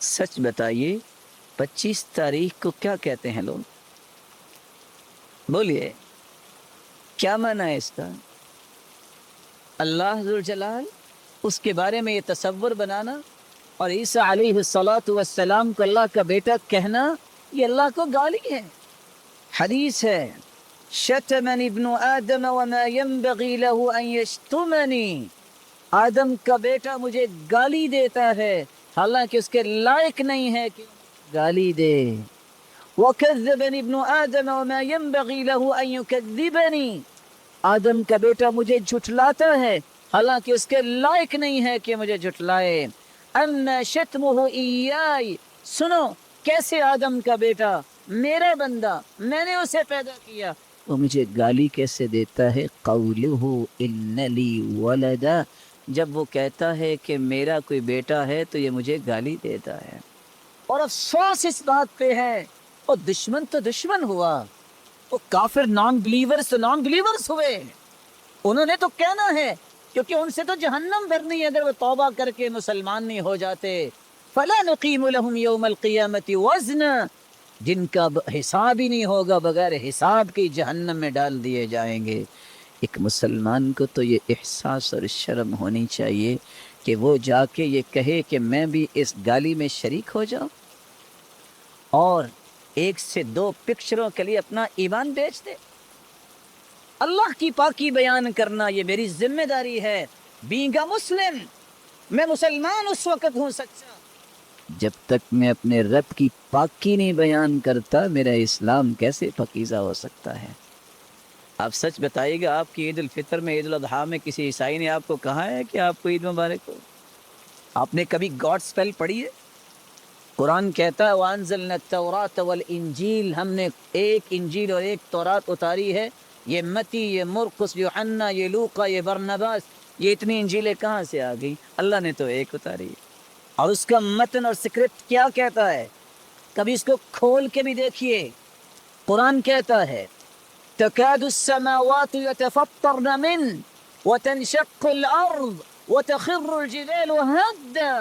سچ بتائیے 25 تاریخ کو کیا کہتے ہیں لوگ؟ بولیے کیا معنی ہے اس کا؟ اللہ ذوالجلال اس کے بارے میں یہ تصور بنانا اور عیسیٰ علیہ الصلاۃ والسلام کو اللہ کا بیٹا کہنا، یہ اللہ کو گالی ہے۔ حدیث ہے شتمنی ابن آدم وما ينبغي له ان يشتمنی، آدم کا بیٹا مجھے گالی دیتا ہے حالانکہ اس کے لائق نہیں ہے کہ گالی دے۔ وَكَذَّبَنِ ابْنُ آدَمَ وَمَا يَنبَغِي لَهُ أَن يُكَذِّبَنِي، آدم کا بیٹا مجھے جھٹلاتا ہے حالانکہ اس کے لائق نہیں ہے کہ مجھے جھٹلائے۔ أَمَّا شَتْمُهُ إِيَّايَ، سنو کیسے آدم کا بیٹا میرا بندہ، میں نے اسے پیدا کیا، وہ مجھے گالی کیسے دیتا ہے؟ قَوْلُهُ إِنَّ لِي وَلَدًا، جب وہ کہتا ہے کہ میرا کوئی بیٹا ہے تو یہ مجھے گالی دیتا ہے۔ اور افسوس اس بات پہ ہے، اور دشمن تو دشمن ہوا، وہ کافر نان بلیورز تو نان بلیورز ہوئے، انہوں نے تو کہنا ہے کیونکہ ان سے تو جہنم بھرنی ہے اگر وہ توبہ کر کے مسلمان نہیں ہو جاتے۔ فَلَا نُقِيمُ لَهُمْ يَوْمَ الْقِيَامَةِ وَزْنًا، جن کا حساب ہی نہیں ہوگا، بغیر حساب کی جہنم میں ڈال دیے جائیں گے۔ ایک مسلمان کو تو یہ احساس اور شرم ہونی چاہیے کہ وہ جا کے یہ کہے کہ میں بھی اس گالی میں شریک ہو جاؤں، اور 1 سے 2 پکچروں کے لیے اپنا ایمان بیچ دے۔ اللہ کی پاکی بیان کرنا یہ میری ذمہ داری ہے۔ بینگ اے مسلم، میں مسلمان اس وقت ہوں سچا جب تک میں اپنے رب کی پاکی نہیں بیان کرتا، میرا اسلام کیسے پاکیزہ ہو سکتا ہے؟ آپ سچ بتائیے گا، آپ کی عید الفطر میں، عید الاضحیٰ میں کسی عیسائی نے آپ کو کہا ہے کہ آپ کو عید مبارک ہو؟ آپ نے کبھی گاڈ اسپیل پڑھی ہے؟ قرآن کہتا ہے وَأَنزَلْنَا التَّوْرَاةَ وَالْإِنجِيلَ، ہم نے ایک انجیل اور ایک تورات اتاری ہے۔ یہ متی، یہ مرقس، یوحنا، یہ لوقا، یہ برنباس، یہ اتنی انجیلیں کہاں سے آ گئی؟ اللہ نے تو ایک اتاری ہے، اور اس کا متن اور سکرپٹ کیا کہتا ہے کبھی اس کو کھول کے بھی دیکھیے۔ قرآن کہتا ہے تكاد السماوات يتفطرن منه وتنشق الأرض وتخر الجبال هدا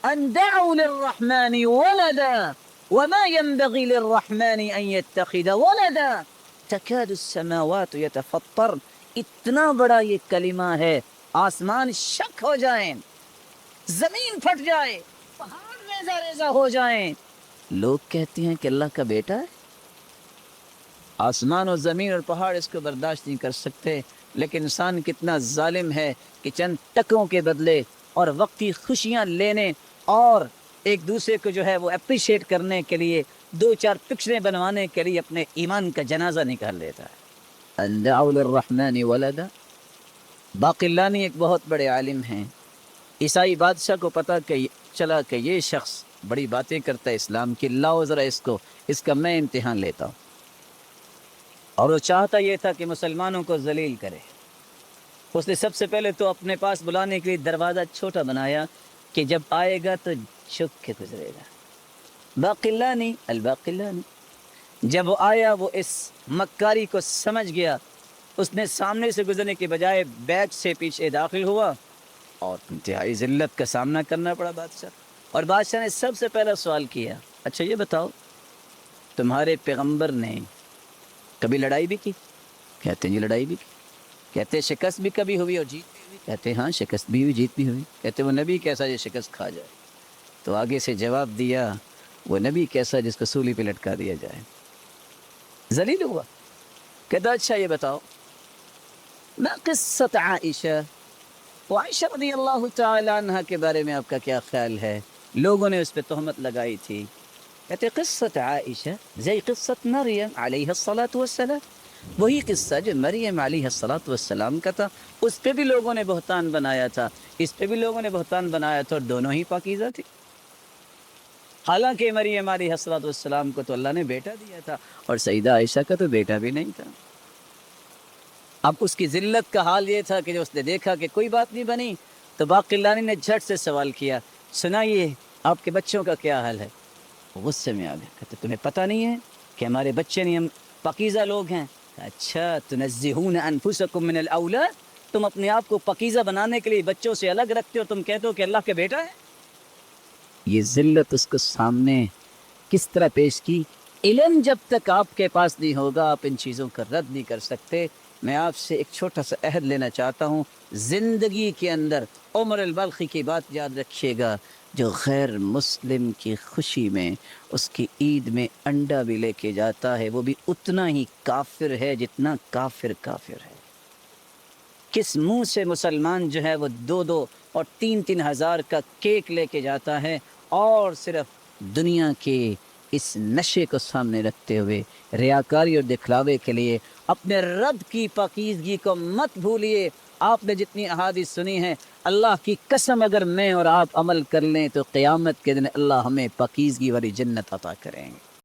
أن دعوا للرحمن ولدا وما ينبغي للرحمن أن يتخذ ولدا تكاد السماوات يتفطرن، اتنا بڑا یہ کلمہ ہے، آسمان شک ہو جائیں، زمین پھٹ جائے، پہاڑ ریزہ ریزہ ہو جائیں، لوگ کہتے ہیں کہ اللہ کا بیٹا ہے۔ آسمان اور زمین اور پہاڑ اس کو برداشت نہیں کر سکتے، لیکن انسان کتنا ظالم ہے کہ چند ٹکوں کے بدلے اور وقتی خوشیاں لینے اور ایک دوسرے کو جو ہے وہ اپریشیٹ کرنے کے لیے 2-4 پکچریں بنوانے کے لیے اپنے ایمان کا جنازہ نکال لیتا ہے۔ ان دعوا للرحمن ولدا، باقلانی ایک بہت بڑے عالم ہیں، عیسائی بادشاہ کو پتہ چلا کہ یہ شخص بڑی باتیں کرتا ہے اسلام کی، لاؤ ذرا اس کا میں امتحان لیتا ہوں، اور وہ چاہتا یہ تھا کہ مسلمانوں کو ذلیل کرے۔ اس نے سب سے پہلے تو اپنے پاس بلانے کے لیے دروازہ چھوٹا بنایا کہ جب آئے گا تو چھپ کے گزرے گا۔ الباقلانی جب وہ آیا، وہ اس مکاری کو سمجھ گیا، اس نے سامنے سے گزرنے کے بجائے بیک سے پیچھے داخل ہوا، اور انتہائی ذلت کا سامنا کرنا پڑا بادشاہ۔ اور بادشاہ نے سب سے پہلا سوال کیا، اچھا یہ بتاؤ تمہارے پیغمبر نے کبھی لڑائی بھی کی؟ کہتے ہیں جی لڑائی بھی کی۔ کہتے ہیں شکست بھی کبھی ہوئی اور جیت بھی ہوئی؟ کہتے ہیں ہاں شکست بھی ہوئی، جیت بھی ہوئی۔ کہتے ہیں وہ نبی کیسا جو شکست کھا جائے؟ تو آگے سے جواب دیا، وہ نبی کیسا جس کو سولی پہ لٹکا دیا جائے، ذلیل ہوا۔ کہتا اچھا یہ بتاؤ ما قصت عائشہ، عائشہ رضی اللہ تعالی عنہ کے بارے میں آپ کا کیا خیال ہے؟ لوگوں نے اس پہ تہمت لگائی تھی۔ کہتے قصت عائشہ زي قصت مریم علیہ الصلاۃ والسلام، وہی قصہ جو مریم علیہ الصلاۃ والسلام کا تھا، اس پہ بھی لوگوں نے بہتان بنایا تھا، اس پہ بھی لوگوں نے بہتان بنایا تھا، اور دونوں ہی پاکیزہ تھی۔ حالانکہ مریم علیہ الصلاۃ والسلام کو تو اللہ نے بیٹا دیا تھا، اور سیدہ عائشہ کا تو بیٹا بھی نہیں تھا۔ اب اس کی ذلت کا حال یہ تھا کہ جو اس نے دیکھا کہ کوئی بات نہیں بنی، تو باقلانی نے جھٹ سے سوال کیا، سنائیے آپ کے بچوں کا کیا حال ہے؟ غصے میں آ گئے، کہتے تمہیں پتہ نہیں ہے کہ ہمارے بچے نہیں، ہم پاکیزہ لوگ ہیں؟ اچھا تنزہون انفسکم من الاولاد، تم اپنے آپ کو پاکیزہ بنانے کے لیے بچوں سے الگ رکھتے ہو، تم کہتے ہو کہ اللہ کا بیٹا ہے؟ یہ ذلت اس کو سامنے کس طرح پیش کی. علم جب تک آپ کے پاس نہیں ہوگا آپ ان چیزوں کا رد نہیں کر سکتے. میں آپ سے ایک چھوٹا سا عہد لینا چاہتا ہوں. زندگی کے اندر عمر البلخی کی بات یاد رکھیے گا، جو غیر مسلم کی خوشی میں اس کی عید میں انڈا بھی لے کے جاتا ہے وہ بھی اتنا ہی کافر ہے جتنا کافر کافر ہے. کس منہ سے مسلمان جو ہے وہ 2 اور 3 ہزار کا کیک لے کے جاتا ہے اور صرف دنیا کے اس نشے کو سامنے رکھتے ہوئے ریاکاری اور دکھلاوے کے لیے. اپنے رب کی پاکیزگی کو مت بھولیے. آپ نے جتنی احادیث سنی ہیں، اللہ کی قسم اگر میں اور آپ عمل کر لیں تو قیامت کے دن اللہ ہمیں پاکیزگی والی جنت عطا کریں گے.